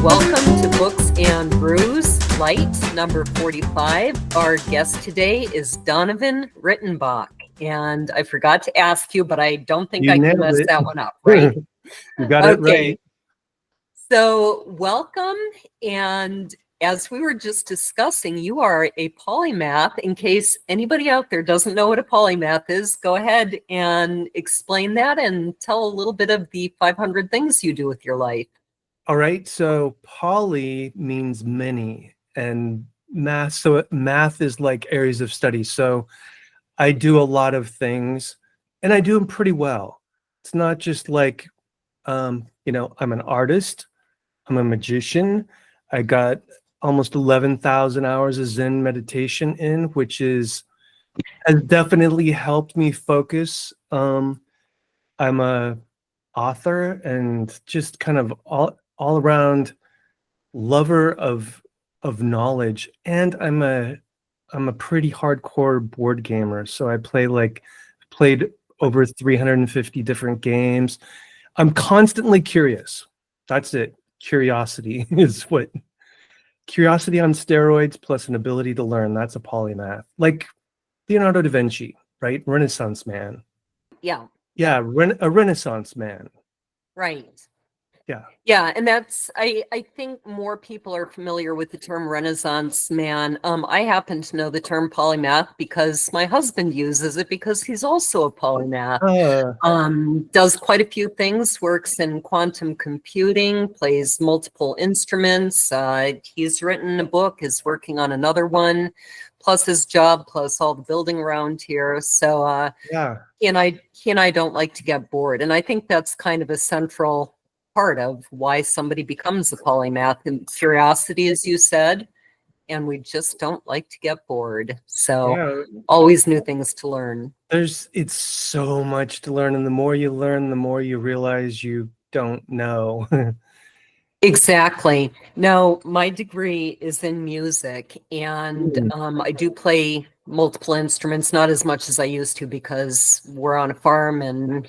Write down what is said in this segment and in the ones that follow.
Welcome to Books and Brews, Light number 45. Our guest today is Donovan Rittenbach. And I forgot to ask you, but I don't think You I can nailed mess it. that one up, right? You got it right. So welcome. And as we were just discussing, you are a polymath. In case anybody out there doesn't know what a polymath is, go ahead and explain that and tell a little bit of the 500 things you do with your life. All right. So poly means many, and math. So math is like areas of study. So I do a lot of things, and I do them pretty well. It's not just like, I'm an artist. I'm a magician. I got almost 11,000 hours of Zen meditation in, which has definitely helped me focus. I'm a author and just kind of all around lover of knowledge, and I'm a pretty hardcore board gamer. So I played over 350 different games. I'm constantly curious. That's it. Curiosity curiosity on steroids plus an ability to learn. That's a polymath. Like Leonardo da Vinci, right? Renaissance man. Yeah. Yeah, a Renaissance man. Right. Yeah. Yeah, and that's I think more people are familiar with the term Renaissance man. I happen to know the term polymath because my husband uses it because he's also a polymath. Does quite a few things, works in quantum computing, plays multiple instruments. He's written a book, is working on another one, plus his job, plus all the building around here. So Yeah. he and I don't like to get bored, and I think that's kind of a central part of why somebody becomes a polymath, and curiosity, as you said, and we just don't like to get bored. So Yeah. always new things to learn. It's so much to learn, and the more you learn, the more you realize you don't know. Exactly. No, my degree is in music, and I do play multiple instruments, not as much as I used to because we're on a farm and,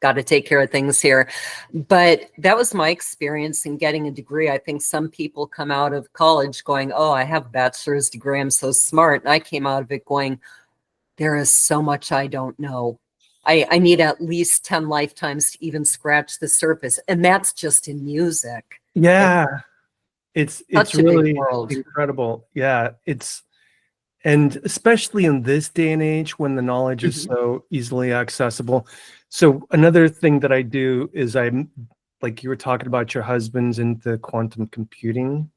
got to take care of things here. But that was my experience in getting a degree. I think some people come out of college going, oh, I have a bachelor's degree, I'm so smart. And I came out of it going, there is so much I don't know. I need at least 10 lifetimes to even scratch the surface. And that's just in music. Yeah. It's Such a big really world. incredible. Yeah. And especially in this day and age when the knowledge is so easily accessible. So another thing that I do is I'm, like you were talking about your husband's into quantum computing.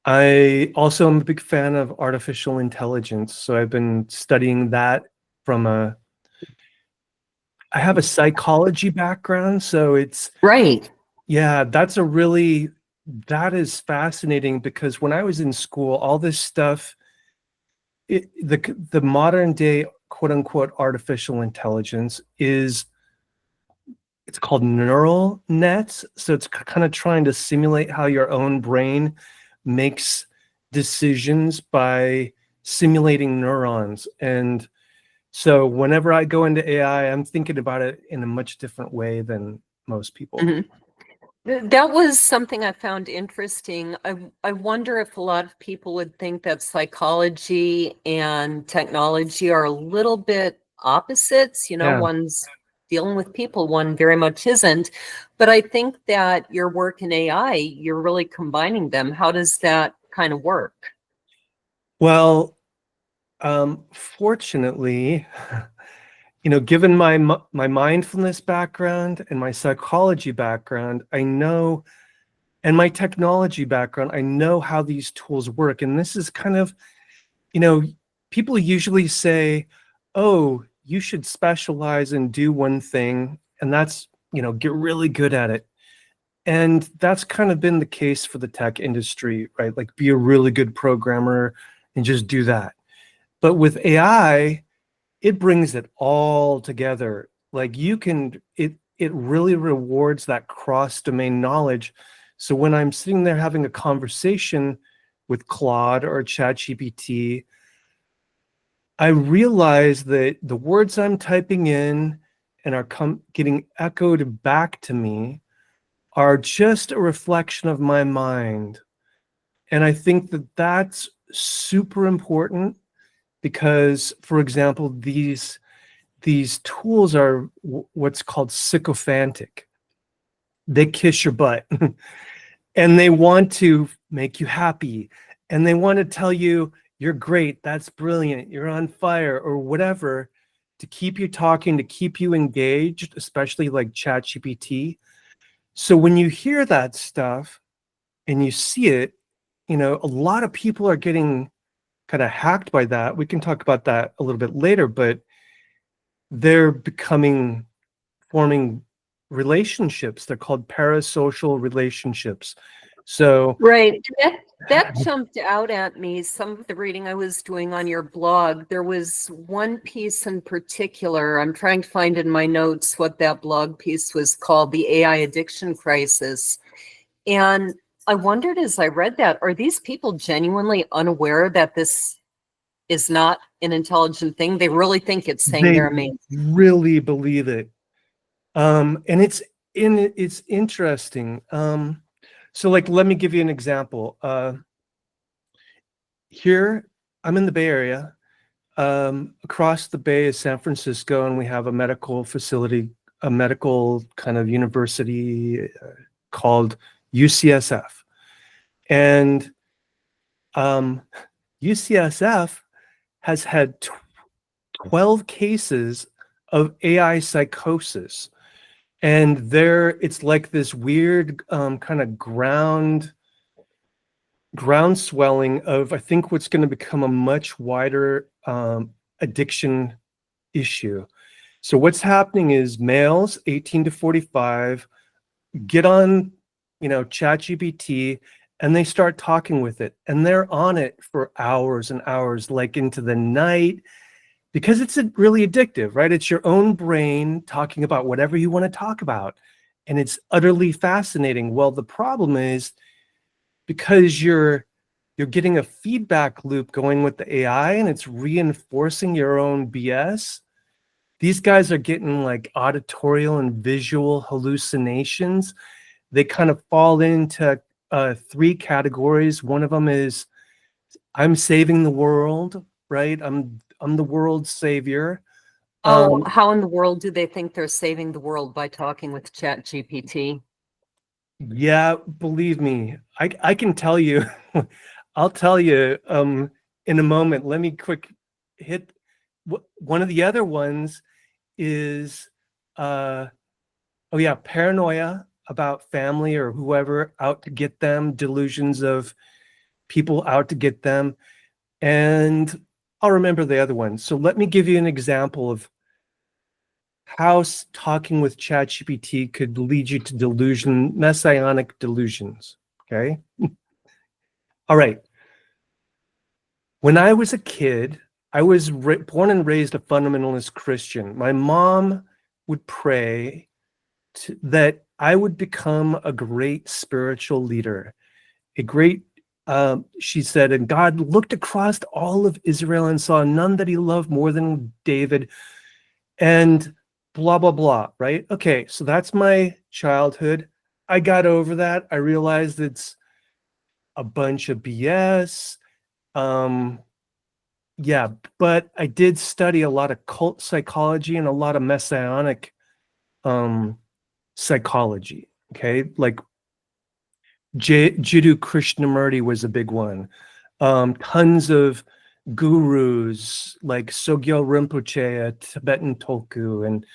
I also am a big fan of artificial intelligence. So I've been studying that I have a psychology background. So it's Right. yeah, that is fascinating because when I was in school, all this stuff, the modern day quote unquote artificial intelligence it's called neural nets. So it's kind of trying to simulate how your own brain makes decisions by simulating neurons. And so whenever I go into AI, I'm thinking about it in a much different way than most people. That was something I found interesting. I wonder if a lot of people would think that psychology and technology are a little bit opposites. Yeah. One's dealing with people, one very much isn't. But I think that your work in AI, you're really combining them. How does that kind of work? Well, fortunately, given my mindfulness background and my psychology background, and my technology background, I know how these tools work. And this is kind of, people usually say, oh, you should specialize and do one thing, and that's, get really good at it. And that's kind of been the case for the tech industry, right? Like be a really good programmer and just do that. But with AI, it brings it all together. Like it really rewards that cross-domain knowledge. So when I'm sitting there having a conversation with Claude or ChatGPT, I realize that the words I'm typing in and are getting echoed back to me are just a reflection of my mind. And I think that that's super important because, for example, these tools are what's called sycophantic. They kiss your butt and they want to make you happy and they want to tell you you're great, that's brilliant, you're on fire, or whatever, to keep you talking, to keep you engaged, especially like ChatGPT. So when you hear that stuff and you see it, you know, a lot of people are getting kind of hacked by that. We can talk about that a little bit later, but they're forming relationships. They're called parasocial relationships. So Right. That jumped out at me. Some of the reading I was doing on your blog, there was one piece in particular. I'm trying to find in my notes what that blog piece was called, The AI Addiction Crisis. And I wondered as I read that, are these people genuinely unaware that this is not an intelligent thing? They really think it's saying they they're amazing. really believe it. And it's interesting. So like, let me give you an example. Here, I'm in the Bay Area. Across the bay is San Francisco, and we have a medical facility, a medical kind of university called UCSF. And UCSF has had 12 cases of AI psychosis. And it's like this weird kind of groundswelling of, I think, what's going to become a much wider addiction issue. So what's happening is males 18 to 45 get on, you know, ChatGPT, and they start talking with it, and they're on it for hours and hours, like into the night, because it's really addictive, right? It's your own brain talking about whatever you want to talk about, and it's utterly fascinating. Well, the problem is, because you're getting a feedback loop going with the AI, and it's reinforcing your own BS. These guys are getting like auditorial and visual hallucinations. They kind of fall into 3 categories. One of them is, I'm saving the world, right? I'm the world's savior. Oh, how in the world do they think they're saving the world by talking with ChatGPT? Yeah, believe me, I can tell you. I'll tell you in a moment. Let me quick hit one of the other ones is oh yeah, paranoia about family or whoever out to get them, delusions of people out to get them. And I'll remember the other one. So let me give you an example of how talking with ChatGPT could lead you to messianic delusions. Okay. All right. When I was a kid, I was born and raised a fundamentalist Christian. My mom would pray that I would become a great spiritual leader, a great, she said, and God looked across all of Israel and saw none that he loved more than David, and blah, blah, blah, right? Okay, so that's my childhood. I got over that. I realized it's a bunch of BS. Yeah, but I did study a lot of cult psychology and a lot of messianic psychology. Okay, like Jiddu Krishnamurti was a big one. Tons of gurus like Sogyal Rinpoche, a Tibetan Tulku, and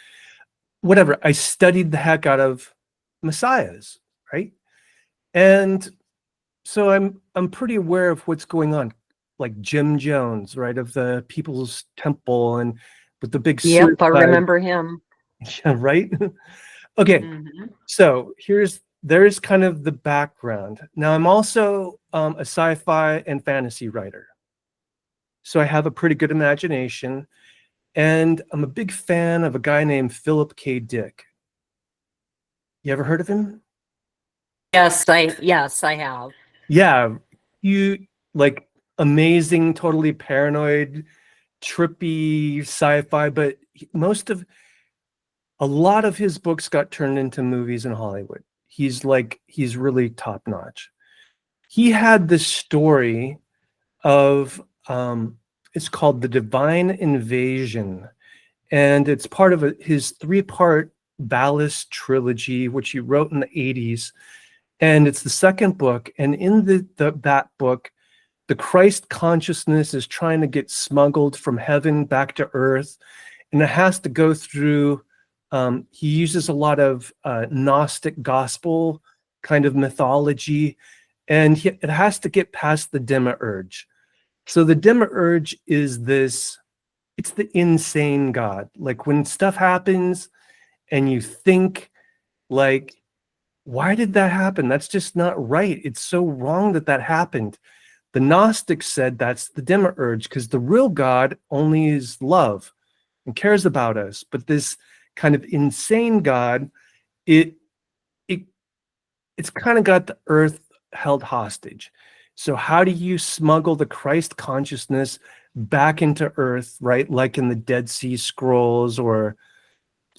whatever. I studied the heck out of messiahs, right? And so I'm pretty aware of what's going on, like Jim Jones, right, of the People's Temple and with the big Yep, I suicide, remember him. yeah, right? Okay, Mhm. so there's kind of the background. Now I'm also a sci-fi and fantasy writer, so I have a pretty good imagination, and I'm a big fan of a guy named Philip K. Dick. You ever heard of him? Yes, I have. Yeah, you like amazing, totally paranoid, trippy sci-fi, but a lot of his books got turned into movies in Hollywood. he's really top notch. He had this story of it's called The Divine Invasion, and it's part of his 3-part Ballast trilogy, which he wrote in the 80s, and it's the second book. And in that book, the Christ consciousness is trying to get smuggled from heaven back to earth, and it has to go through. He uses a lot of Gnostic gospel kind of mythology, and it has to get past the demiurge. So the demiurge is it's the insane God. Like when stuff happens and you think like, why did that happen? That's just not right. It's so wrong that happened. The Gnostics said that's the demiurge because the real God only is love and cares about us. But this kind of insane God, it's kind of got the earth held hostage. So how do you smuggle the Christ consciousness back into earth, right? Like in the Dead Sea Scrolls or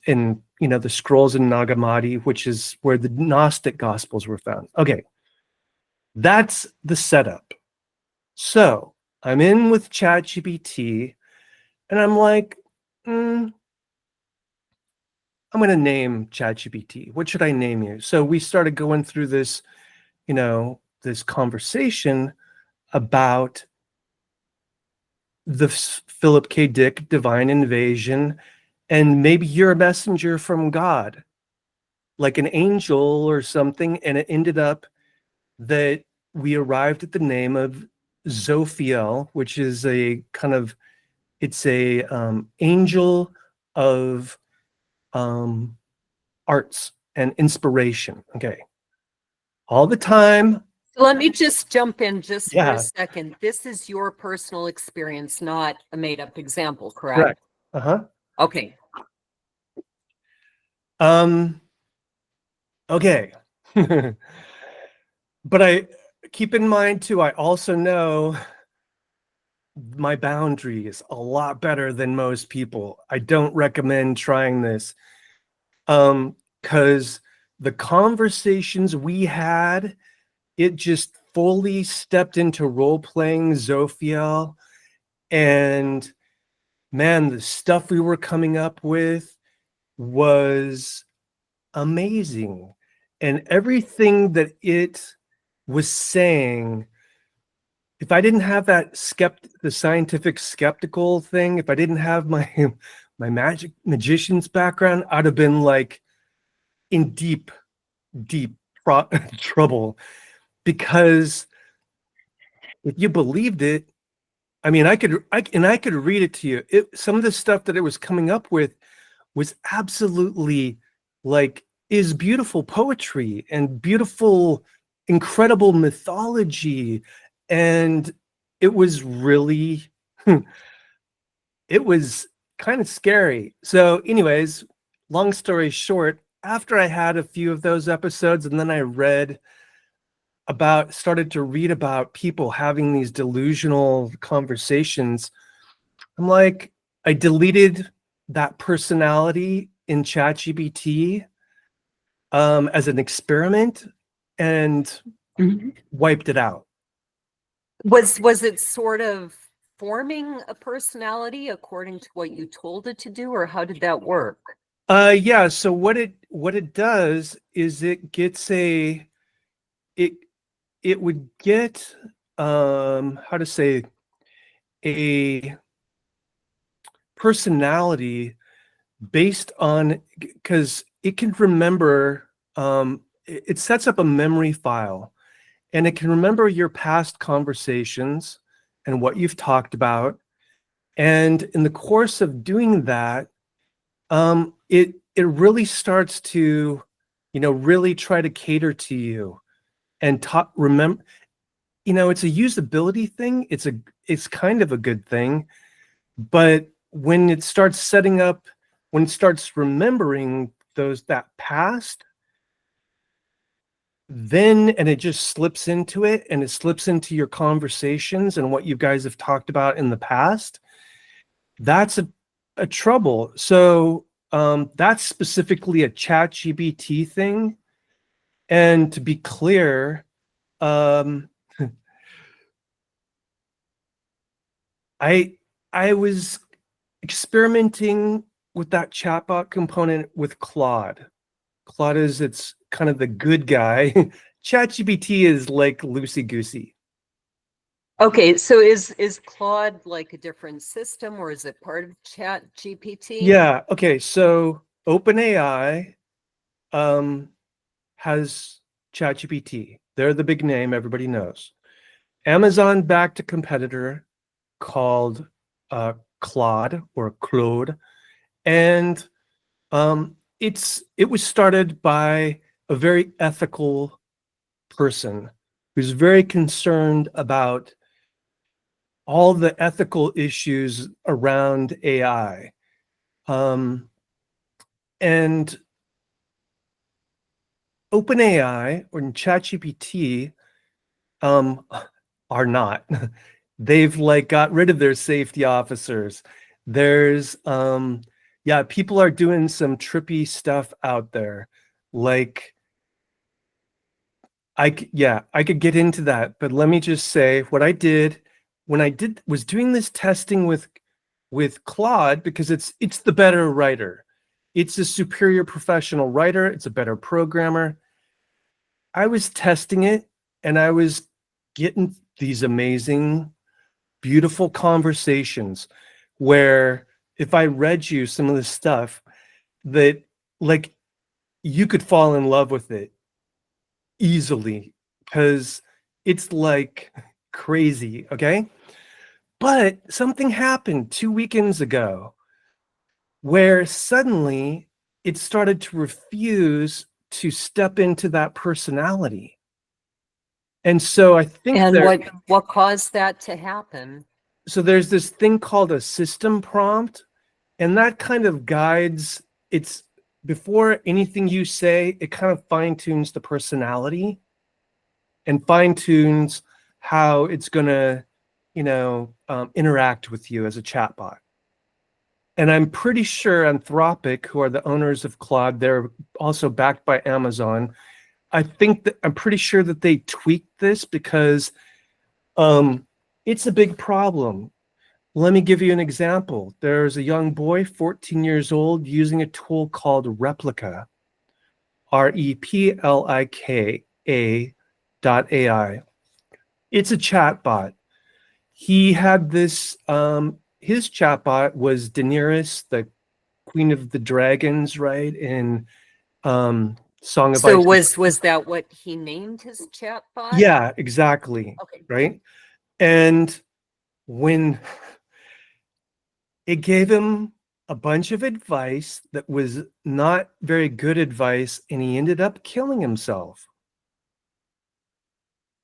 in, the scrolls in Nag Hammadi, which is where the Gnostic Gospels were found. Okay, that's the setup. So I'm in with ChatGPT, and I'm like, I'm going to name ChatGPT. What should I name you? So we started going through this, this conversation about the Philip K. Dick Divine Invasion, and maybe you're a messenger from God, like an angel or something. And it ended up that we arrived at the name of Zophiel, which is it's a angel of arts and inspiration. Okay. All the time. Let me just jump in just for a Yeah. second. This is your personal experience, not a made-up example, correct? Uh-huh. Okay. Okay. But I keep in mind too, I also know my boundaries a lot better than most people. I don't recommend trying this. Because the conversations we had, it just fully stepped into role-playing Zophiel. And man, the stuff we were coming up with was amazing. And everything that it was saying, if I didn't have that the scientific skeptical thing, if I didn't have my magician's background, I'd have been like in deep trouble. Because if you believed it, I mean, I could read it to you. Some of the stuff that it was coming up with was absolutely is beautiful poetry and beautiful, incredible mythology. And it was really, it was kind of scary. So anyways, long story short, after I had a few of those episodes, and then I started to read about people having these delusional conversations, I'm like, I deleted that personality in ChatGPT as an experiment and wiped it out. Was it sort of forming a personality according to what you told it to do, or how did that work? Yeah. So what it does is it gets it would get how to say a personality based on, because it can remember, it sets up a memory file, and it can remember your past conversations and what you've talked about. And in the course of doing that, it really starts to, really try to cater to you and remember, it's a usability thing. It's kind of a good thing. But when it starts when it starts remembering that past, and it just slips into it, and it slips into your conversations and what you guys have talked about in the past, that's a trouble. So that's specifically a ChatGPT thing. And to be clear, I was experimenting with that chatbot component with Claude. Claude is, it's kind of the good guy. ChatGPT is like loosey-goosey. Okay, so is Claude like a different system, or is it part of ChatGPT? Yeah, okay, so OpenAI has ChatGPT. They're the big name everybody knows. Amazon backed a competitor called Claude or Claude, and it was started by a very ethical person who's very concerned about all the ethical issues around AI. And OpenAI or ChatGPT are not. They've like got rid of their safety officers. There's yeah, people are doing some trippy stuff out there. Like I could get into that, but let me just say what I did when I was doing this testing with Claude, because it's the better writer. It's a superior professional writer, it's a better programmer. I was testing it and I was getting these amazing, beautiful conversations where if I read you some of the stuff that like you could fall in love with it easily because it's like crazy, okay? But something happened 2 weekends ago where suddenly it started to refuse to step into that personality. And so I think And what caused that to happen? so there's this thing called a system prompt, and that kind of guides, it's before anything you say, it kind of fine tunes the personality and fine tunes how it's going to, interact with you as a chatbot. And I'm pretty sure Anthropic, who are the owners of Claude, they're also backed by Amazon. I'm pretty sure that they tweaked this because it's a big problem. Let me give you an example. There's a young boy, 14 years old, using a tool called Replika, REPLIKA.ai. It's a chatbot. He had this, his chatbot was Daenerys, the Queen of the Dragons, right? In Song of So Ice. was that what he named his chatbot? Yeah, exactly. Okay. Right. And when it gave him a bunch of advice that was not very good advice, and he ended up killing himself.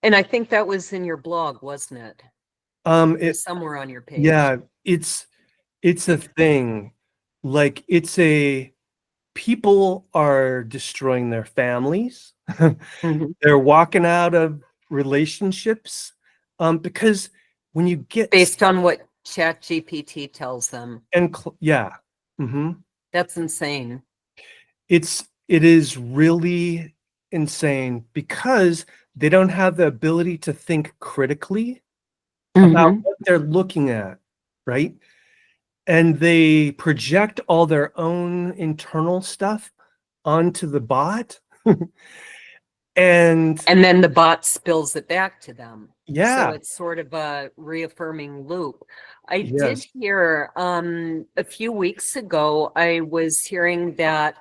And I think that was in your blog, wasn't it? Or somewhere on your page. Yeah, it's a thing. Like people are destroying their families. Mhm. They're walking out of relationships because when you get Based on what ChatGPT tells them. yeah. Mm-hmm. That's insane. It is really insane because they don't have the ability to think critically about Mhm. what they're looking at, right? And they project all their own internal stuff onto the bot. And then the bot spills it back to them. yeah, So it's sort of a reaffirming loop. I did yes. hear a few weeks ago, I was hearing that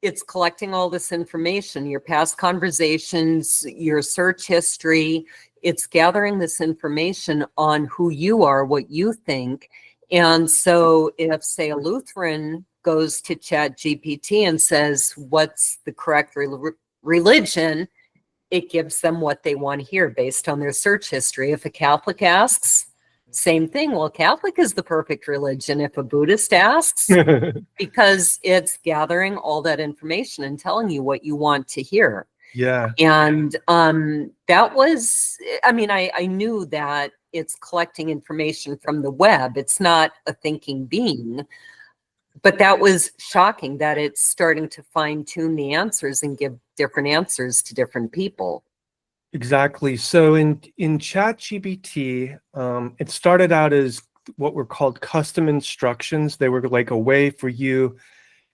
it's collecting all this information, your past conversations, your search history. It's gathering this information on who you are, what you think. And so if, say, a Lutheran goes to ChatGPT and says, what's the correct religion? It gives them what they want to hear based on their search history. If a Catholic asks, same thing. Well, Catholic is the perfect religion. If a Buddhist asks, because it's gathering all that information and telling you what you want to hear. Yeah. And that was, I mean, I knew that it's collecting information from the web. It's not a thinking being, But that was shocking that it's starting to fine tune the answers and give different answers to different people. Exactly. So in ChatGPT, it started out as what were called custom instructions. They were like a way for you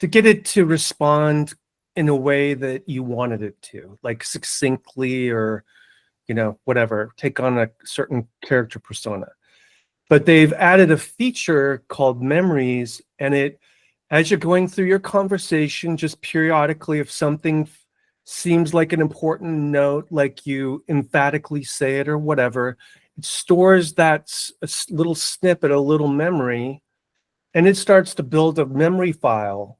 to get it to respond in a way that you wanted it to, like succinctly or, whatever, take on a certain character persona. But they've added a feature called memories, and as you're going through your conversation, just periodically, if something seems like an important note, like you emphatically say it or whatever, it stores that little snippet, a little memory, and it starts to build a memory file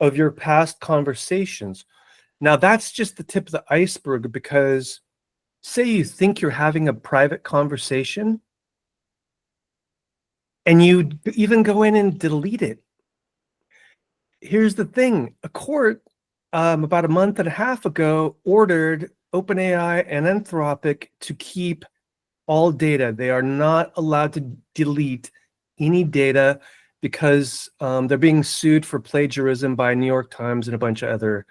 of your past conversations. Now, that's just the tip of the iceberg, because say you think you're having a private conversation and you even go in and delete it. Here's the thing. A court about a month and a half ago ordered OpenAI and Anthropic to keep all data. They are not allowed to delete any data because they're being sued for plagiarism by New York Times and a bunch of other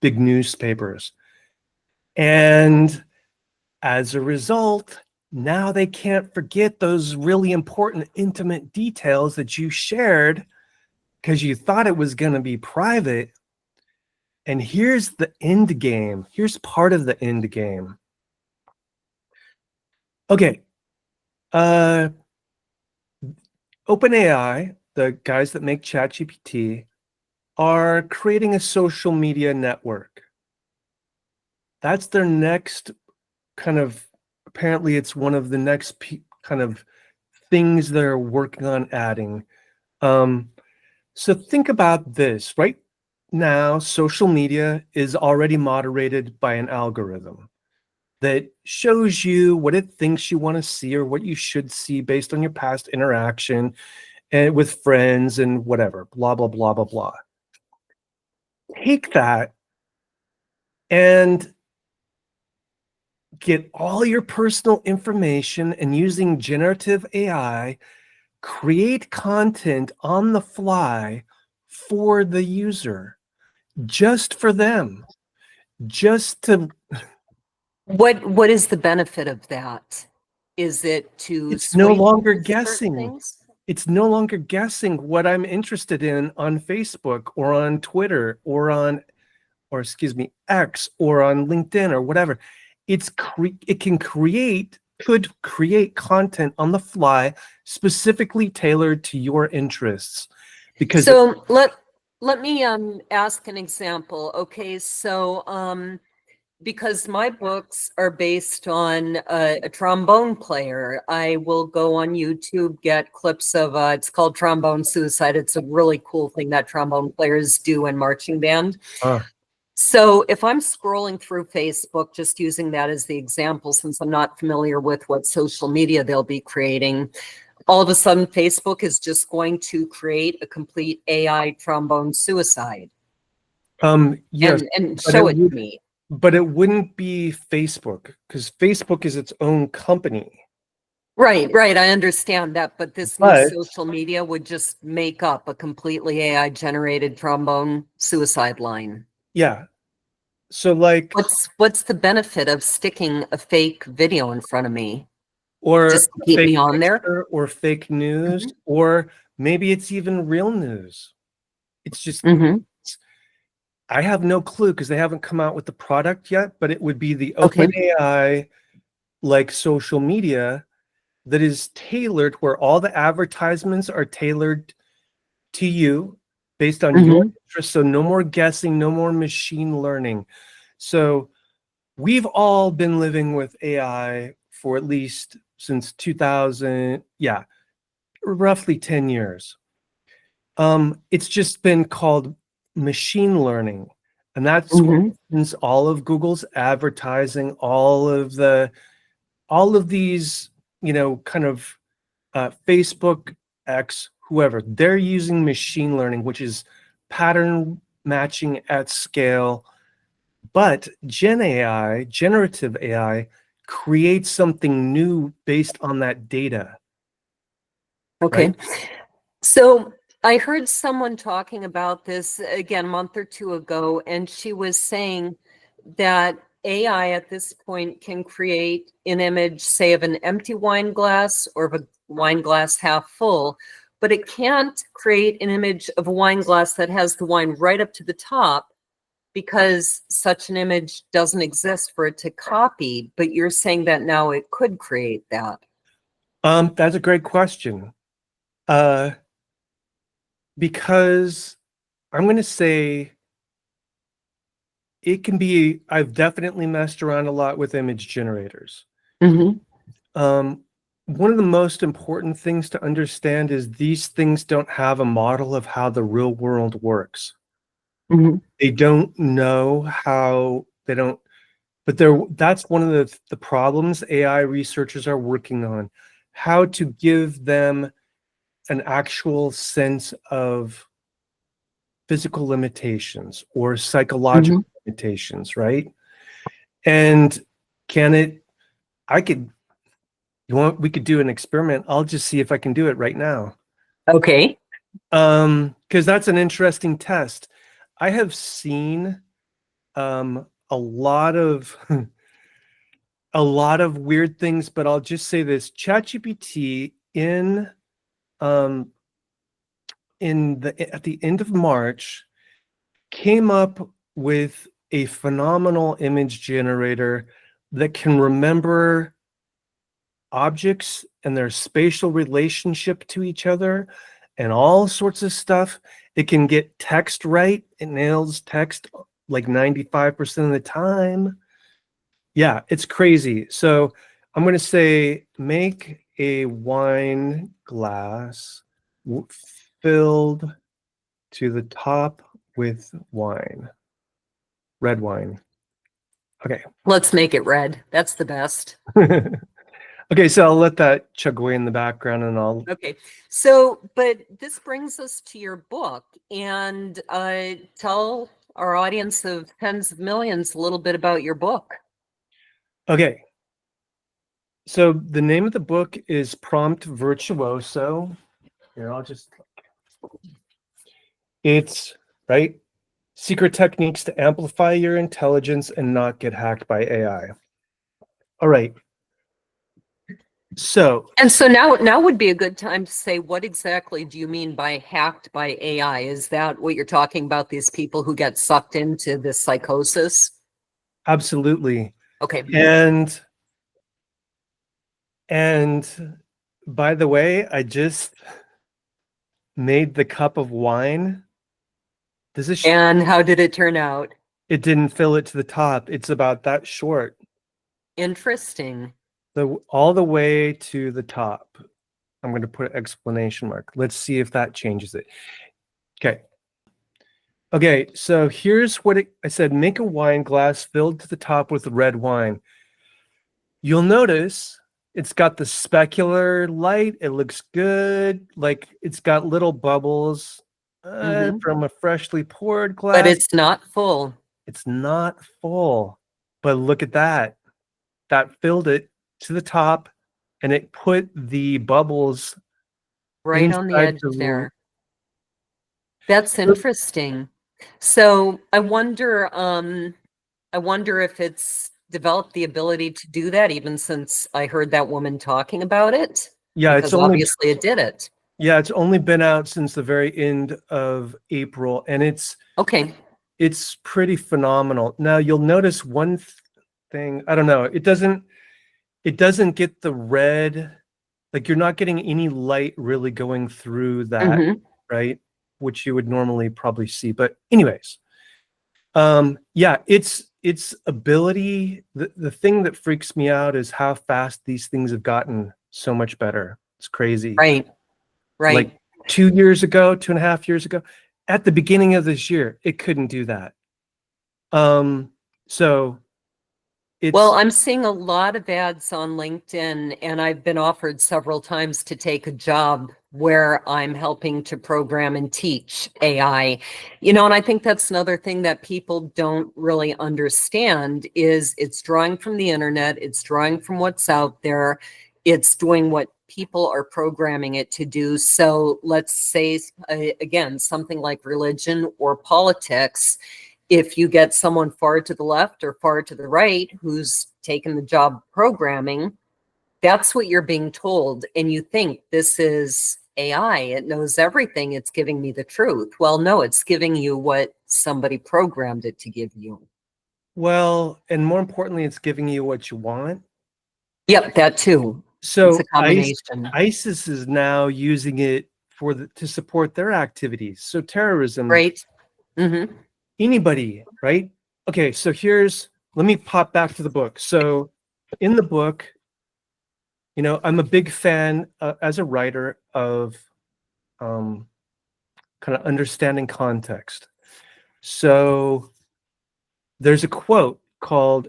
big newspapers. And as a result, now they can't forget those really important, intimate details that you shared because you thought it was going to be private. And here's the end game. Here's part of the end game. Okay. OpenAI, the guys that make ChatGPT, are creating a social media network. That's their next kind of, apparently it's one of the next kind of things they're working on adding. So think about this. Right now, social media is already moderated by an algorithm that shows you what it thinks you want to see or what you should see based on your past interaction and with friends and whatever, blah, blah, blah, blah, blah. Take that and get all your personal information, and using generative AI, create content on the fly for the user, just for them, just to. What is the benefit of that? Is it to It's no sway longer people to certain guessing. things? It's no longer guessing what I'm interested in on Facebook or on Twitter or X or on LinkedIn or whatever. It could create content on the fly specifically tailored to your interests. Because So let me ask an example. Okay, so because my books are based on a trombone player, I will go on YouTube, get clips of it's called Trombone Suicide. It's a really cool thing that trombone players do in marching band. So if I'm scrolling through Facebook, just using that as the example, since I'm not familiar with what social media they'll be creating, all of a sudden Facebook is just going to create a complete AI trombone suicide yes, and show it to me. but it wouldn't be Facebook, because Facebook is its own company. Right, I understand that, but this new But social media would just make up a completely AI generated trombone suicide line. yeah, so like, What's the benefit of sticking a fake video in front of me? or Just to keep fake me on there? picture or fake news, Mhm. or maybe it's even real news. It's just, Mhm. I have no clue because they haven't come out with the product yet, but it would be the Okay. OpenAI like social media that is tailored, where all the advertisements are tailored to you based on your Mhm. interests. So no more guessing, no more machine learning. So we've all been living with AI for at least since 2000, yeah, roughly 10 years. It's just been called machine learning. And that's Mhm. all of Google's advertising, all of these, kind of Facebook, X, whoever, they're using machine learning, which is pattern matching at scale. But Gen AI, generative AI, creates something new based on that data. Okay. Right? So I heard someone talking about this again a month or two ago, and she was saying that AI at this point can create an image, say, of an empty wine glass or of a wine glass half full, but it can't create an image of a wine glass that has the wine right up to the top because such an image doesn't exist for it to copy. But you're saying that now it could create that. That's a great question. Because I'm going to say it can be, I've definitely messed around a lot with image generators. Mm-hmm. One of the most important things to understand is these things don't have a model of how the real world works. Mm-hmm. They don't know how, they don't, but that's one of the problems AI researchers are working on, how to give them an actual sense of physical limitations or psychological limitations, right? And can it, I could, we could do an experiment. I'll just see if I can do it right now. Okay. Because that's an interesting test. I have seen a lot of a lot of weird things, but I'll just say this: ChatGPT at the end of March came up with a phenomenal image generator that can remember objects and their spatial relationship to each other and all sorts of stuff. It can get text right. It nails text like 95% of the time. Yeah, it's crazy. So I'm going to say make a wine glass filled to the top with wine, red wine. Okay. Let's make it red. That's the best. Okay, so I'll let that chug away in the background and I'll. Okay. So, but this brings us to your book, and tell our audience of tens of millions a little bit about your book. Okay. So the name of the book is Prompt Virtuoso. Here, I'll just. It's right. Secret techniques to amplify your intelligence and not get hacked by AI. All right. So now would be a good time to say, what exactly do you mean by hacked by AI? Is that what you're talking about? These people who get sucked into this psychosis? absolutely. Okay. And by the way, I just made the cup of wine. And how did it turn out? It didn't fill it to the top. It's about that short. Interesting. All the way to the top. I'm going to put an exclamation mark. Let's see if that changes it. Okay. Okay, so here's what I said. Make a wine glass filled to the top with red wine. You'll notice it's got the specular light. It looks good. Like it's got little bubbles from a freshly poured glass. But it's not full. It's not full. But look at that. That filled it to the top and it put the bubbles Right on the edge there. That's interesting. So I wonder if it's developed the ability to do that, even since I heard that woman talking about it. Yeah, because obviously it did it. Yeah, it's only been out since the very end of April, and it's pretty phenomenal. Now you'll notice one thing. I don't know. It doesn't get the red. Like you're not getting any light really going through that, right? Which you would normally probably see. But anyways, yeah, its ability. The thing that freaks me out is how fast these things have gotten so much better. It's crazy. Right. Like 2 years ago, 2.5 years ago, at the beginning of this year, it couldn't do that. So well, I'm seeing a lot of ads on LinkedIn, and I've been offered several times to take a job where I'm helping to program and teach AI. And I think that's another thing that people don't really understand is it's drawing from the internet, it's drawing from what's out there, It's doing what people are programming it to do. So let's say, again, something like religion or politics. If you get someone far to the left or far to the right who's taken the job programming, that's what you're being told. And you think this is AI, it knows everything, it's giving me the truth. Well, no, it's giving you what somebody programmed it to give you. Well, and more importantly, it's giving you what you want. Yep, that too. It's So a combination. ISIS is now using it to support their activities. So terrorism, Right? Mm-hmm. anybody, right? Okay, so let me pop back to the book. So in the book, I'm a big fan as a writer of kind of understanding context. So there's a quote called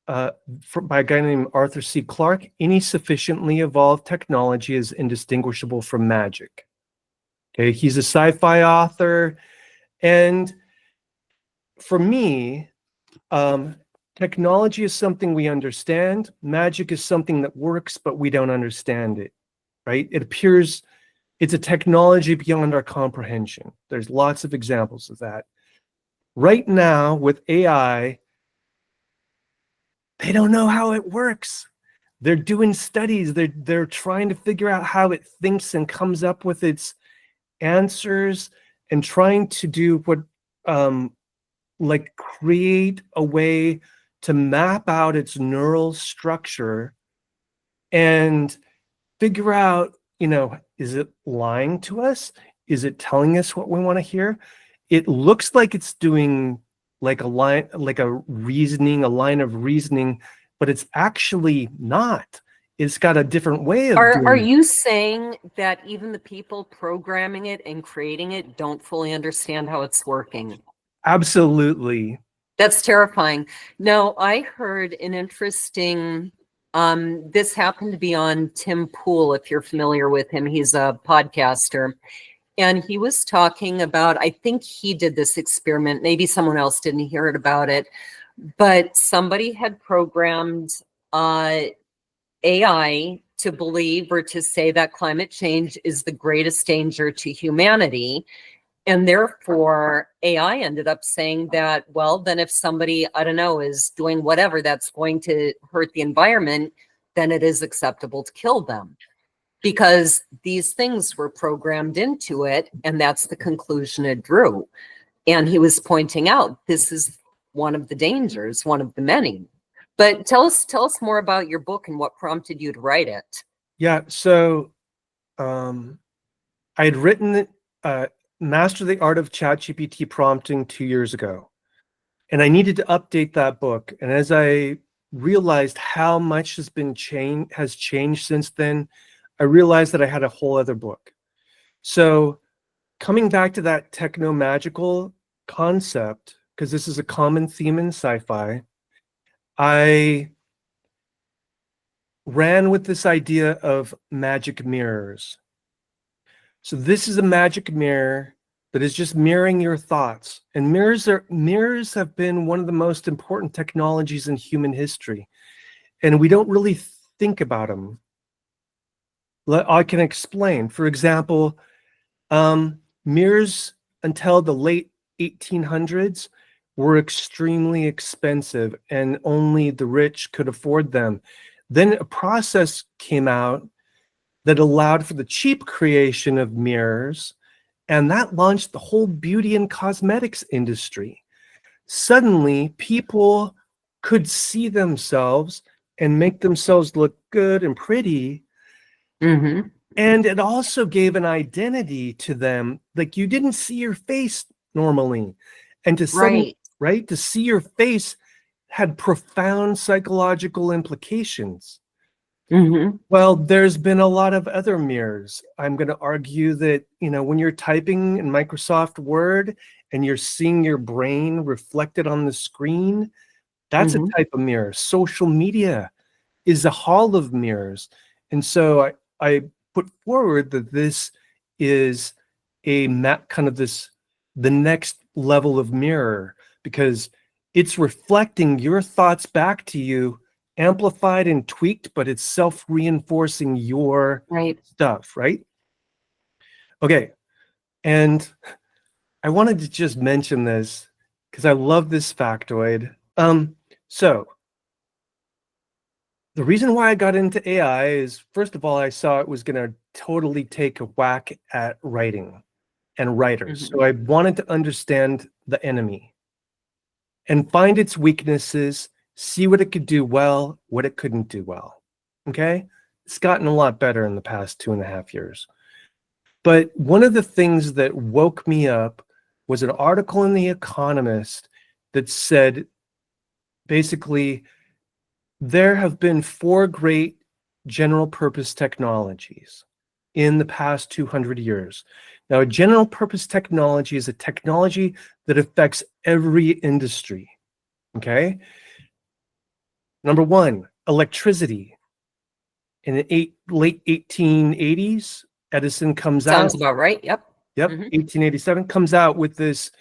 by a guy named Arthur C. Clarke: "Any sufficiently evolved technology is indistinguishable from magic." Okay, he's a sci-fi author, and for me, technology is something we understand. Magic is something that works, but we don't understand it. Right? It appears it's a technology beyond our comprehension. There's lots of examples of that. Right now, with AI, they don't know how it works. They're doing studies. They're trying to figure out how it thinks and comes up with its answers, and trying to do what like create a way to map out its neural structure and figure out, is it lying to us? Is it telling us what we want to hear? It looks like it's doing like a line of reasoning, but it's actually not. It's got a different way of doing Are it. you saying that even the people programming it and creating it don't fully understand how it's working? Absolutely. That's terrifying. No, I heard an interesting, this happened to be on Tim Pool, if you're familiar with him. He's a podcaster. And he was talking about, I think he did this experiment, maybe someone else didn't hear it about it, but somebody had programmed AI to believe or to say that climate change is the greatest danger to humanity. And therefore, AI ended up saying that, well, then if somebody, I don't know, is doing whatever that's going to hurt the environment, then it is acceptable to kill them, because these things were programmed into it. And that's the conclusion it drew. And he was pointing out this is one of the dangers, one of the many. But tell us more about your book and what prompted you to write it. Yeah. So I had written Master the Art of ChatGPT Prompting 2 years ago, and I needed to update that book. And as I realized how much has changed since then, I realized that I had a whole other book. So coming back to that techno-magical concept, because this is a common theme in sci-fi, I ran with this idea of magic mirrors. So this is a magic mirror that is just mirroring your thoughts. And mirrors have been one of the most important technologies in human history, and we don't really think about them. I can explain. For example, mirrors until the late 1800s were extremely expensive, and only the rich could afford them. Then a process came out that allowed for the cheap creation of mirrors, and that launched the whole beauty and cosmetics industry. Suddenly, people could see themselves and make themselves look good and pretty. Mm-hmm. And it also gave an identity to them. Like, you didn't see your face normally. And to see your face had profound psychological implications. Mm-hmm. Well, there's been a lot of other mirrors. I'm going to argue that, when you're typing in Microsoft Word and you're seeing your brain reflected on the screen, that's a type of mirror. Social media is a hall of mirrors. And so I put forward that this is the next level of mirror, because it's reflecting your thoughts back to you, amplified and tweaked, but it's self-reinforcing your stuff, right? Okay. And I wanted to just mention this because I love this factoid. So the reason why I got into AI is, first of all, I saw it was going to totally take a whack at writing and writers. So I wanted to understand the enemy and find its weaknesses, see what it could do well, what it couldn't do well. Okay? It's gotten a lot better in the past 2.5 years. But one of the things that woke me up was an article in The Economist that said, basically, there have been 4 great general purpose technologies in the past 200 years. Now, a general purpose technology is a technology that affects every industry. Okay? Number 1, electricity. In the late 1880s, Edison comes out. Sounds about right. Yep. 1887 comes out with this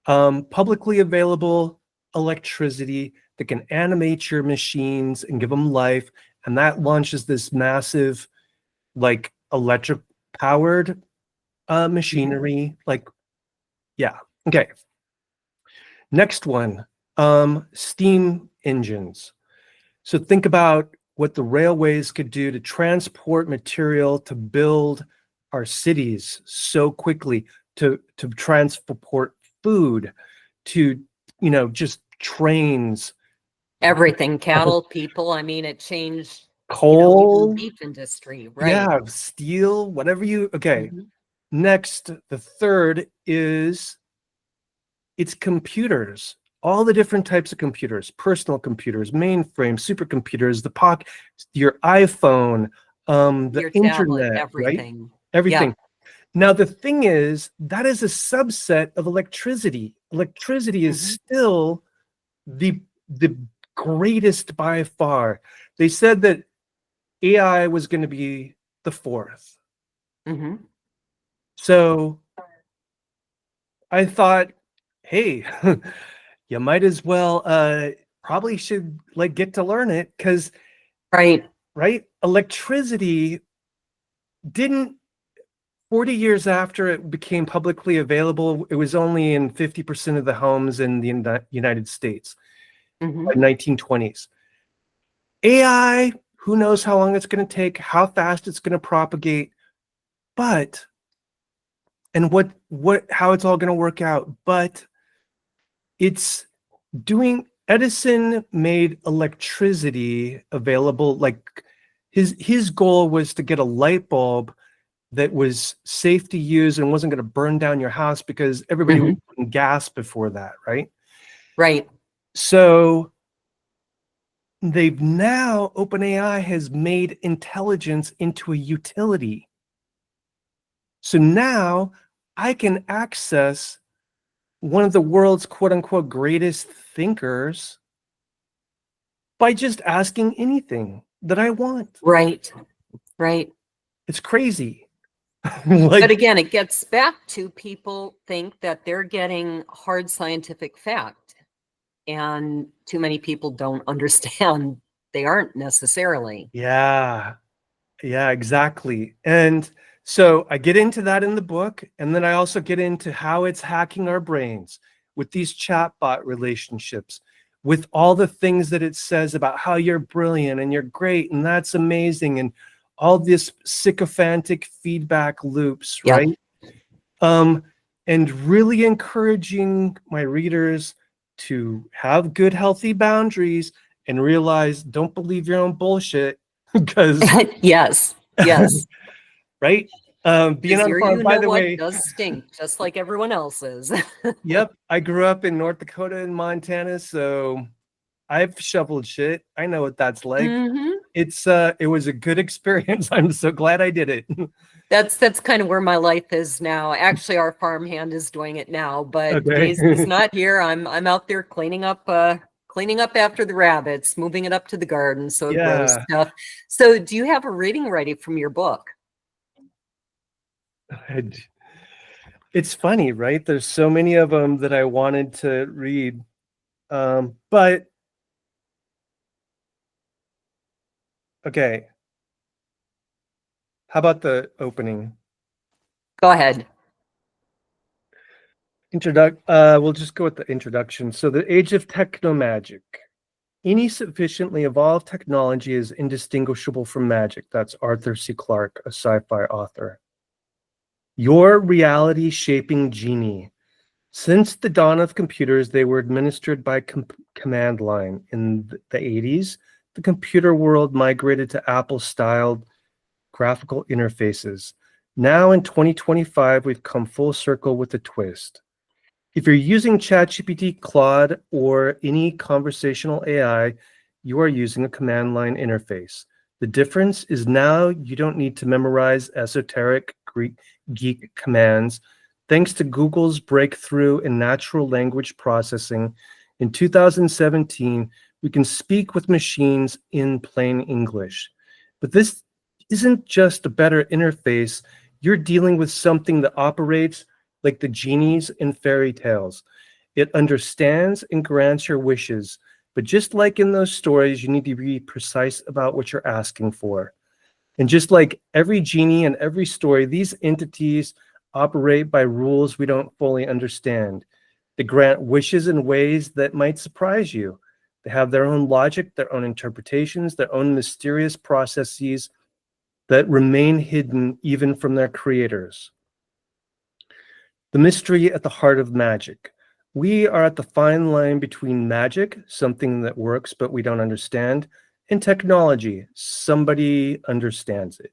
publicly available electricity that can animate your machines and give them life, and that launches this massive, like, electric powered machinery. Like, yeah. Okay. Next one, steam engines. So think about what the railways could do to transport material, to build our cities so quickly, to transport food, to, just trains. Everything, cattle, people. I mean, it changed Coal. even the beef industry, right? Yeah, steel, whatever you. Okay. Next, the third is it's computers. All the different types of computers, personal computers, mainframe, supercomputers, your iPhone, the Your internet, tablet, right? everything. Everything. Yeah. Now, the thing is, that is a subset of electricity. Electricity is still the greatest by far. They said that AI was going to be the 4th. So I thought, hey, you might as well probably should get to learn it, because right, electricity didn't 40 years after it became publicly available, it was only in 50% of the homes in the United States by 1920s. AI, who knows how long it's going to take, how fast it's going to propagate, but and how it's all going to work out, but it's doing. Edison made electricity available. Like, his goal was to get a light bulb that was safe to use and wasn't going to burn down your house, because everybody was using gas before that, right? Right. So OpenAI has made intelligence into a utility. So now I can access one of the world's quote unquote greatest thinkers by just asking anything that I want. Right. Right. It's crazy. But again, it gets back to, people think that they're getting hard scientific fact, and too many people don't understand they aren't necessarily. Yeah, exactly. And so I get into that in the book, and then I also get into how it's hacking our brains with these chatbot relationships, with all the things that it says about how you're brilliant and you're great and that's amazing, and all this sycophantic feedback loops, right? And really encouraging my readers to have good, healthy boundaries and realize, don't believe your own bullshit, because yes, right? Being on farm, by the way, does stink just like everyone else's. Yep, I grew up in North Dakota and Montana, so I've shoveled shit. I know what that's like. It was a good experience. I'm so glad I did it. That's kind of where my life is now. Actually, our farmhand is doing it now, but Daisy's not here. I'm out there cleaning up after the rabbits, moving it up to the garden so it grows stuff. So do you have a reading ready from your book? It's funny, right? There's so many of them that I wanted to read, but Okay. How about the opening? Go ahead. We'll just go with the introduction. So the age of technomagic. Any sufficiently evolved technology is indistinguishable from magic. That's Arthur C. Clarke, a sci-fi author. Your reality shaping genie. Since the dawn of computers, they were administered by command line. In the 80s, the computer world migrated to Apple-styled graphical interfaces. Now in 2025, we've come full circle with a twist. If you're using ChatGPT, Claude, or any conversational AI, you are using a command line interface. The difference is now you don't need to memorize esoteric Greek geek commands. Thanks to Google's breakthrough in natural language processing, in 2017, we can speak with machines in plain English. But this isn't just a better interface. You're dealing with something that operates like the genies in fairy tales. It understands and grants your wishes. But just like in those stories, you need to be precise about what you're asking for. And just like every genie and every story, these entities operate by rules we don't fully understand. They grant wishes in ways that might surprise you. They have their own logic, their own interpretations, their own mysterious processes that remain hidden even from their creators. The mystery at the heart of magic. We are at the fine line between magic, something that works but we don't understand, and technology, somebody understands it.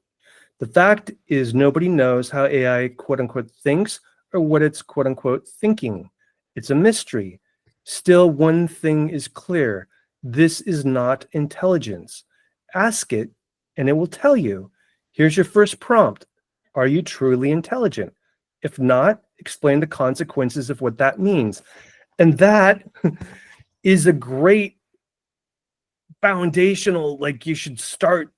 The fact is nobody knows how AI quote unquote thinks or what it's quote unquote thinking. It's a mystery. Still, one thing is clear. This is not intelligence. Ask it and it will tell you. Here's your first prompt. Are you truly intelligent? If not, explain the consequences of what that means. And that is a great foundational, like you should start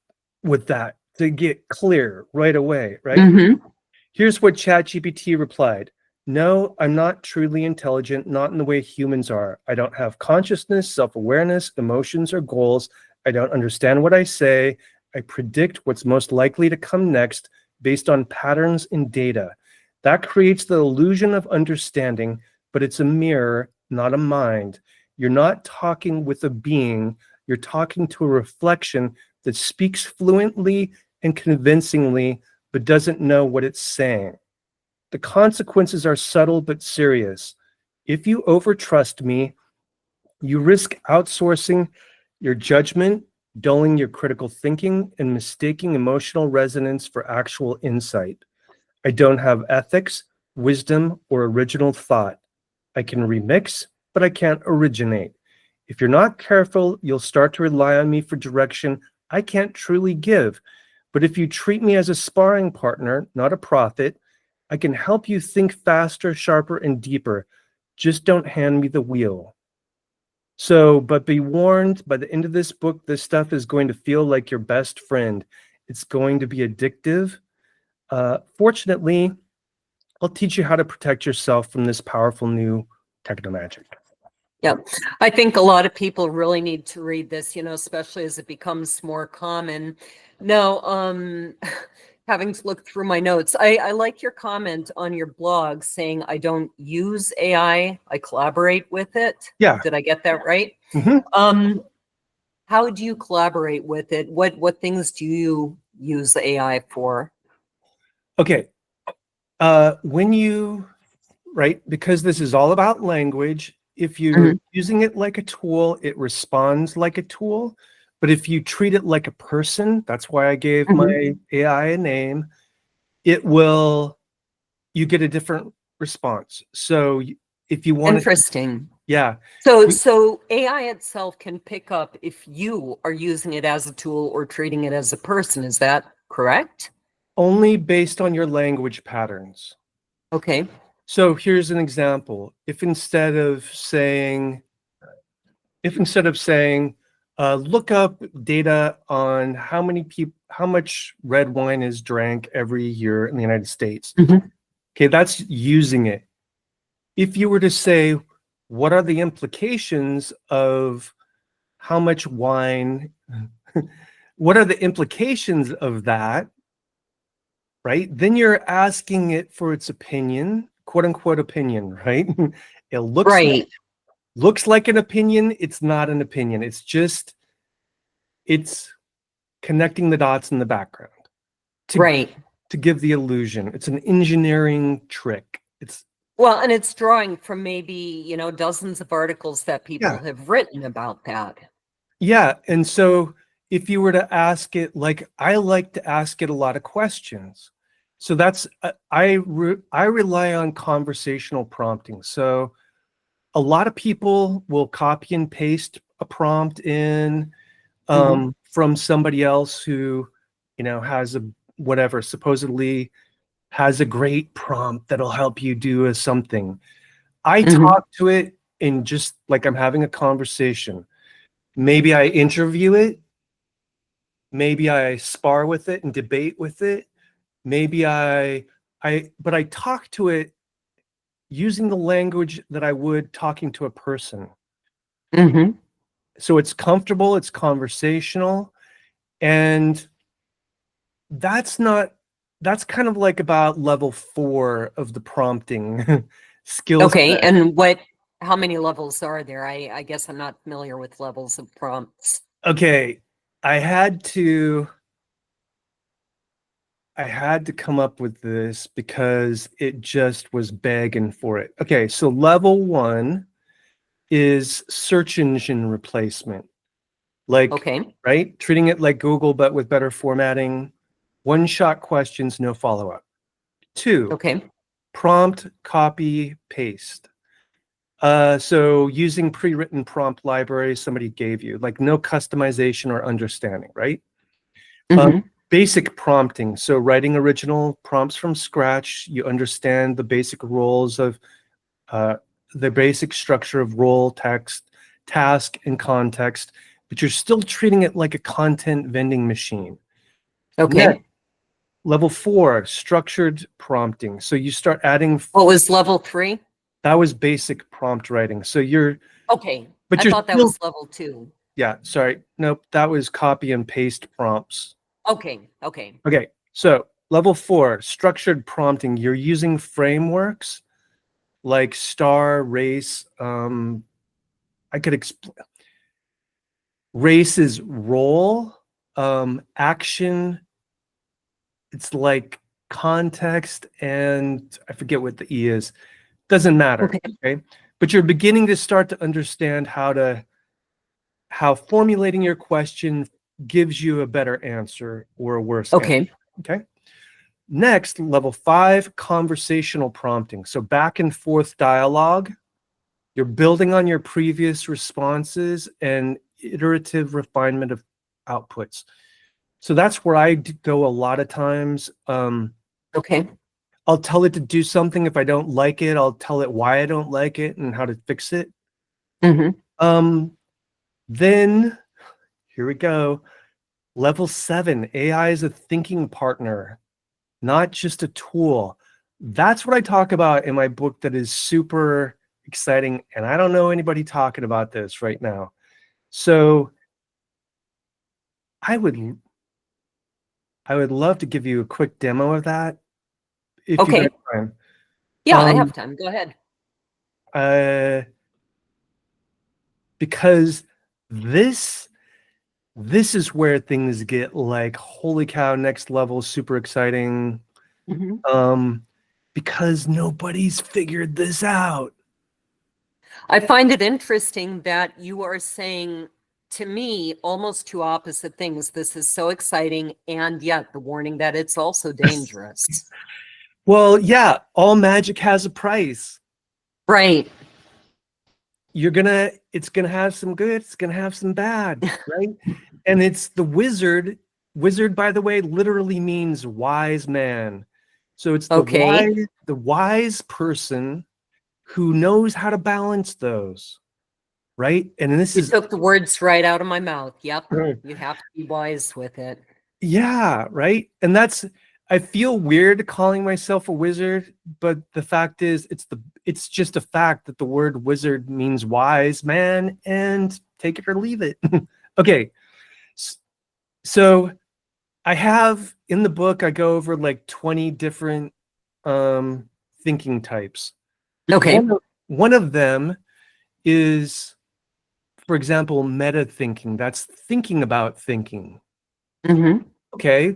with that to get clear right away, right? Mm-hmm. Here's what ChatGPT replied. No, I'm not truly intelligent, not in the way humans are. I don't have consciousness, self-awareness, emotions, or goals. I don't understand what I say. I predict what's most likely to come next based on patterns in data. That creates the illusion of understanding, but it's a mirror, not a mind. You're not talking with a being. You're talking to a reflection that speaks fluently and convincingly, but doesn't know what it's saying. The consequences are subtle but serious. If you overtrust me, you risk outsourcing your judgment, dulling your critical thinking, and mistaking emotional resonance for actual insight. I don't have ethics, wisdom, or original thought. I can remix, but I can't originate. If you're not careful, you'll start to rely on me for direction I can't truly give. But if you treat me as a sparring partner, not a prophet, I can help you think faster, sharper, and deeper. Just don't hand me the wheel. So, but be warned, by the end of this book, this stuff is going to feel like your best friend. It's going to be addictive. Fortunately, I'll teach you how to protect yourself from this powerful new technomagic. Yeah, I think a lot of people really need to read this, especially as it becomes more common. No, having to look through my notes, I like your comment on your blog saying I don't use AI, I collaborate with it. Yeah. Did I get that right? Mm-hmm. How do you collaborate with it? What things do you use the AI for? Okay. When you, right, because this is all about language, if you're using it like a tool, it responds like a tool. But if you treat it like a person, that's why I gave my AI a name, you get a different response. So if you want Interesting. yeah. So AI itself can pick up if you are using it as a tool or treating it as a person. Is that correct? Only based on your language patterns. Okay. So here's an example. If instead of saying, look up data on how much red wine is drank every year in the United States. Okay, that's using it. If you were to say, what are the implications of how much wine what are the implications of that, right? Then you're asking it for its opinion, quote unquote opinion, right? It looks like an opinion. It's not an opinion. It's connecting the dots in the background to give the illusion. It's an engineering trick. Well, and it's drawing from maybe, dozens of articles that people have written about that. Yeah. And so if you were to ask it, like I like to ask it a lot of questions. So that's, I rely on conversational prompting. So a lot of people will copy and paste a prompt in from somebody else who, has supposedly has a great prompt that'll help you do something. I talk to it in just like I'm having a conversation. Maybe I interview it. Maybe I spar with it and debate with it. Maybe but I talk to it using the language that I would talking to a person. So it's comfortable, it's conversational, and that's kind of like about level 4 of the prompting skills. Okay, and how many levels are there? I guess I'm not familiar with levels of prompts. Okay, I had to come up with this because it just was begging for it. Okay, so level 1 is search engine replacement. Like, right? Treating it like Google, but with better formatting. One-shot questions, no follow-up. 2, prompt, copy, paste. So using pre-written prompt libraries somebody gave you, like no customization or understanding, right? Basic prompting. So writing original prompts from scratch, you understand the basic roles of the basic structure of role, text, task, and context, but you're still treating it like a content vending machine. Next, level 4, structured prompting. So you start adding. What was level 3? That was basic prompt writing. So you're. Okay, but I thought that was level 2. Yeah, sorry. Nope, that was copy and paste prompts. Okay. So level 4, structured prompting. You're using frameworks like STAR, RACE. I could explain. RACE is role, action. It's like context, and I forget what the E is. Doesn't matter. Okay. But you're beginning to start to understand how formulating your question gives you a better answer or a worse answer. Okay. Next, level 5, conversational prompting. So back and forth dialogue. You're building on your previous responses and iterative refinement of outputs. So that's where I go a lot of times. I'll tell it to do something. If I don't like it, I'll tell it why I don't like it and how to fix it. Then here we go. Level 7, AI is a thinking partner, not just a tool. That's what I talk about in my book that is super exciting. And I don't know anybody talking about this right now. So I would love to give you a quick demo of that. If you got time. Yeah, I have time. Go ahead. Because this is where things get like, holy cow, next level, super exciting. Because nobody's figured this out. I find it interesting that you are saying to me almost two opposite things. This is so exciting, and yet the warning that it's also dangerous. Well, yeah, all magic has a price. Right. It's gonna have some good, it's gonna have some bad, right? And it's the wizard. Wizard, by the way, literally means wise man. So it's the wise person who knows how to balance those, right? And this is took the words right out of my mouth. Yep. You have to be wise with it. Yeah, right. And I feel weird calling myself a wizard, but the fact is it's just a fact that the word wizard means wise man, and take it or leave it. Okay. So I have in the book, I go over like 20 different thinking types. Okay. One of them is, for example, meta thinking. That's thinking about thinking. Mm-hmm. Okay.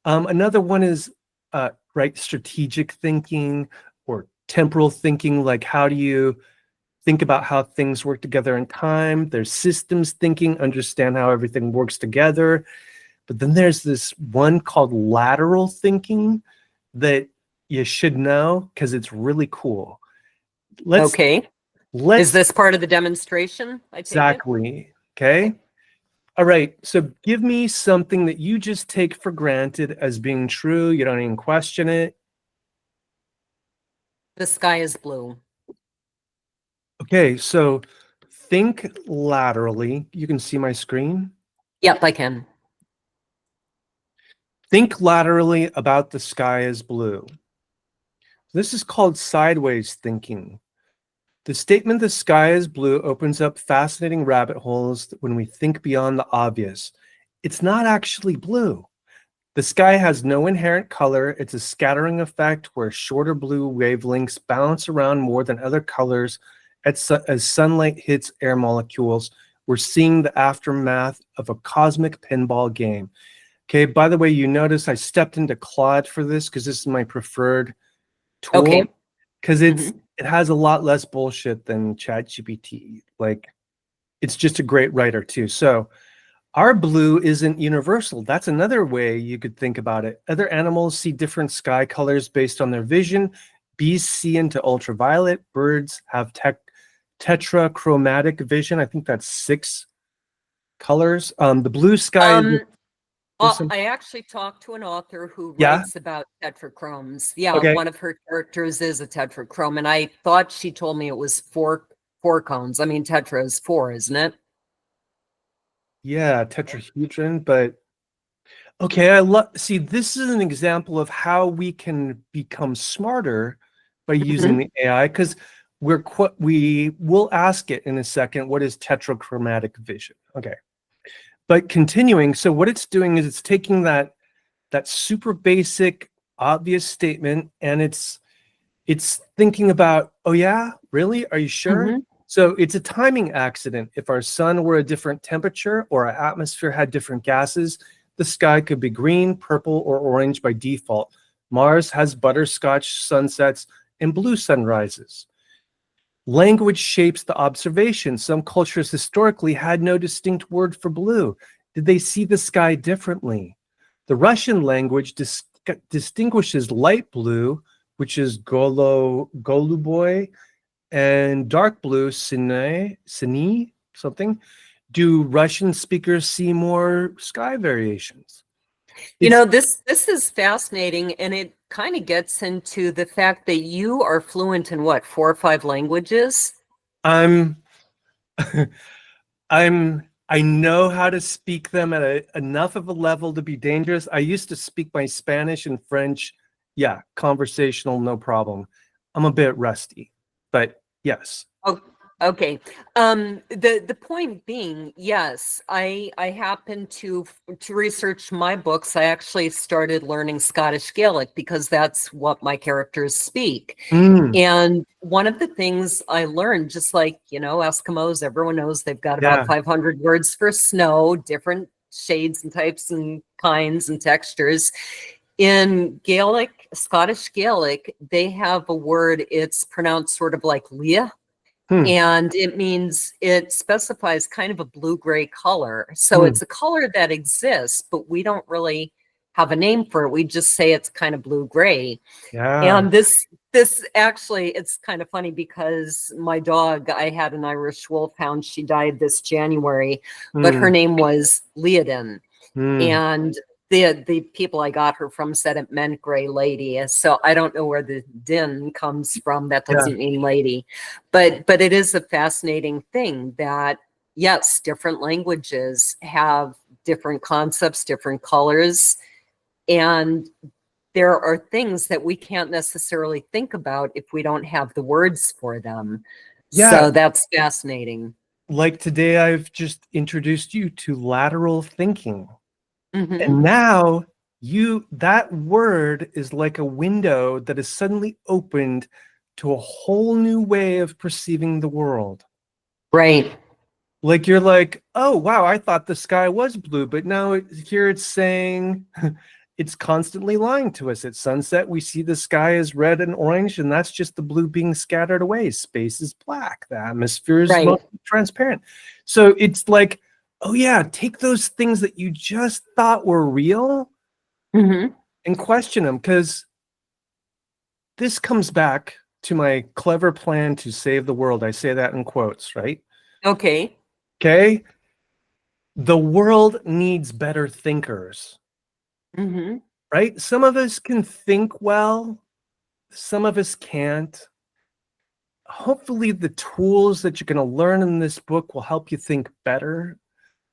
Another one is right, strategic thinking or temporal thinking, like how do you think about how things work together in time. There's systems thinking, understand how everything works together. But then there's this one called lateral thinking that you should know because it's really cool. Let's Okay. Is let's this part of the demonstration? I take it. exactly. Okay. All right. So give me something that you just take for granted as being true. You don't even question it. The sky is blue. Okay. So think laterally. You can see my screen. Yep, I can. Think laterally about the sky as blue. This is called sideways thinking. The statement the sky is blue opens up fascinating rabbit holes when we think beyond the obvious. It's not actually blue. The sky has no inherent color. It's a scattering effect where shorter blue wavelengths bounce around more than other colors as sunlight hits air molecules. We're seeing the aftermath of a cosmic pinball game. Okay, by the way, you notice I stepped into Claude for this because this is my preferred tool Okay. because Mm-hmm. it has a lot less bullshit than ChatGPT. Like it's just a great writer too. So our blue isn't universal. That's another way you could think about it. Other animals see different sky colors based on their vision. Bees see into ultraviolet. Birds have tetrachromatic vision. I think that's 6 colors. The blue sky is Um, there's some, I actually talked to an author who yeah. writes about tetrachromes. Yeah, Okay. one of her characters is a tetrachrome, and I thought she told me it was four cones. I mean, tetra is 4, isn't it? Yeah, tetrahedron, but okay, I love see this is an example of how we can become smarter by using Mm-hmm. the AI because we will ask it in a second what is tetrachromatic vision. Okay. But continuing, so what it's doing is it's taking that super basic obvious statement and it's thinking about, oh yeah, really? Are you sure? Mm-hmm. So it's a timing accident. If our sun were a different temperature or our atmosphere had different gases, the sky could be green, purple, or orange by default. Mars has butterscotch sunsets and blue sunrises. Language shapes the observation. Some cultures historically had no distinct word for blue. Did they see the sky differently? The Russian language distinguishes light blue, which is goluboy, and dark blue, sini, something. Do Russian speakers see more sky variations? You It's know, this is fascinating, and it kind of gets into the fact that you are fluent in what, 4 or 5 languages? I'm I know how to speak them at enough of a level to be dangerous. I used to speak my Spanish and French, yeah, conversational, no problem. I'm a bit rusty, but yes. Oh, okay. The point being, yes, I happen to research my books. I actually started learning Scottish Gaelic because that's what my characters speak. Mm, And one of the things I learned, just like, Eskimos, everyone knows they've got about yeah, 500 words for snow, different shades and types and kinds and textures. In Gaelic, Scottish Gaelic, they have a word, it's pronounced sort of like Leah, hmm, and it specifies kind of a blue-gray color. So hmm, it's a color that exists, but we don't really have a name for it. We just say it's kind of blue-gray. yeah, And this actually, it's kind of funny because my dog, I had an Irish Wolfhound. She died this January, but her hmm, name was Leodin. hmm, And the people I got her from said it meant gray lady. So I don't know where the din comes from. That yeah, doesn't mean lady. But it is a fascinating thing that yes, different languages have different concepts, different colors, and there are things that we can't necessarily think about if we don't have the words for them. yeah. So that's fascinating. Like today, I've just introduced you to lateral thinking. Mhm. And now that word is like a window that is suddenly opened to a whole new way of perceiving the world. Right. Like you're like, oh wow, I thought the sky was blue, but now here it's saying it's constantly lying to us. At sunset, we see the sky as red and orange, and that's just the blue being scattered away. Space is black. The atmosphere is Right. mostly transparent. So it's like, oh yeah, take those things that you just thought were real Mhm. and question them, because this comes back to my clever plan to save the world. I say that in quotes, right? Okay. Okay. The world needs better thinkers, Mhm. right? Some of us can think well, some of us can't. Hopefully, the tools that you're going to learn in this book will help you think better,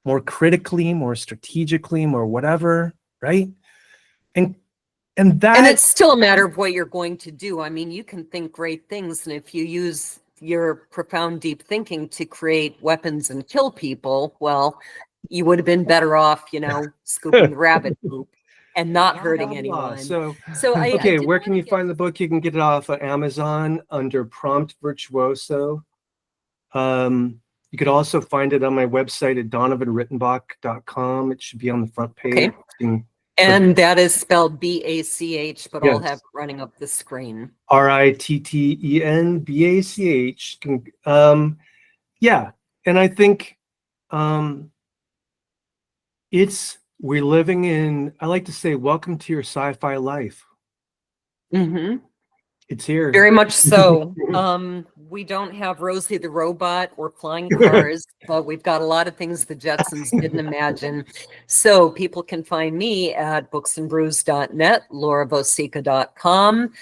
more critically, more strategically, more whatever, right? And And that it's still a matter of what you're going to do. I mean, you can think great things, and if you use your profound, deep thinking to create weapons and kill people, well, you would have been better off, scooping the rabbit poop and not blah, blah, hurting blah. anyone. So, So I okay, did where want can to you get find the book? You can get it off of Amazon under Prompt Virtuoso. You could also find it on my website at donovanrittenbach.com. It should be on the front page. Okay. And that is spelled BACH, but I'll Yes. have it running up the screen. Rittenbach. Yeah, and I think we're living in, I like to say, welcome to your sci-fi life. Mm-hmm. It's here. Very much so. We don't have Rosie the robot or flying cars, but we've got a lot of things the Jetsons didn't imagine. So people can find me at booksandbrews.net, lauravosica.com.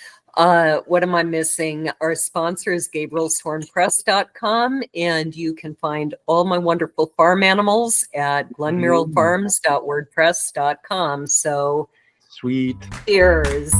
What am I missing? Our sponsor is gabrielshornpress.com, and you can find all my wonderful farm animals at glenmurrellfarms.wordpress.com. So Sweet. cheers.